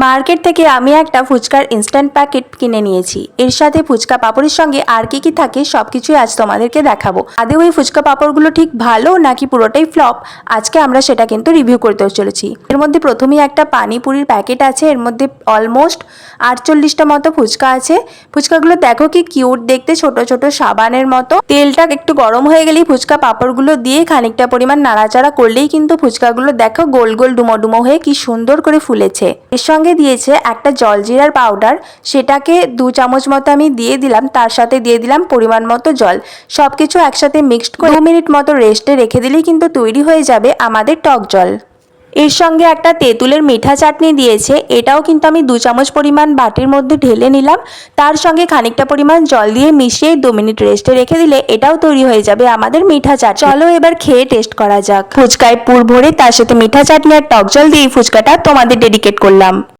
Market থেকে আমি একটা ফুচকার ইনস্ট্যান্ট প্যাকেট কিনে নিয়েছি। এর সাথে ফুচকা পাপড়ের সঙ্গে আর কি কি থাকে সবকিছুই আজ তোমাদেরকে দেখাবো। আদৌ এই ফুচকা পাপড়গুলো ঠিক ভালো নাকি পুরোটাই ফ্লপ, আজকে আমরা সেটা কিন্তু রিভিউ করতে চলেছি। এর মধ্যে প্রথমেই একটা পানিপুরির প্যাকেট আছে, এর মধ্যে অলমোস্ট 48টা মতো ফুচকা আছে। ফুচকাগুলো দেখো কি কিউট দেখতে, ছোট ছোট সাবানের মতো। তেলটা একটু গরম হয়ে গেলেই ফুচকা পাপড়গুলো দিয়ে খানিকটা পরিমাণ নাড়াচাড়া করলেই কিন্তু ফুচকাগুলো দেখো গোল গোল ডুমো ডুমো হয়ে কি সুন্দর করে ফুলেছে। এর সঙ্গে দিয়েছে একটা জলজিরার পাউডার, সেটাকে 2 চামচ মতো আমি দিয়ে দিলাম। তার সাথে দিয়ে দিলাম পরিমাণ মতো জল। সবকিছু একসাথে মিক্সড করে 2 মিনিট মতো রেস্টে রেখে দিলেই কিন্তু তৈরি হয়ে যাবে আমাদের টক জল। এর সঙ্গে একটা তেঁতুলের মিঠা চাটনি দিয়েছে, এটাও কিন্তু আমি 2 চামচ পরিমাণ বাটির মধ্যে ঢেলে নিলাম। তার সঙ্গে খানিকটা পরিমাণ জল দিয়ে মিশিয়ে 2 মিনিট রেস্টে রেখে দিলে এটাও তৈরি হয়ে যাবে আমাদের মিঠা চাটনি। চলো এবার খেয়ে টেস্ট করা যাক। ফুচকায় পুর ভরে তার সাথে মিঠা চাটনি আর টক জল দিয়ে ফুচকাটা তোমাদের ডেডিকেট করলাম।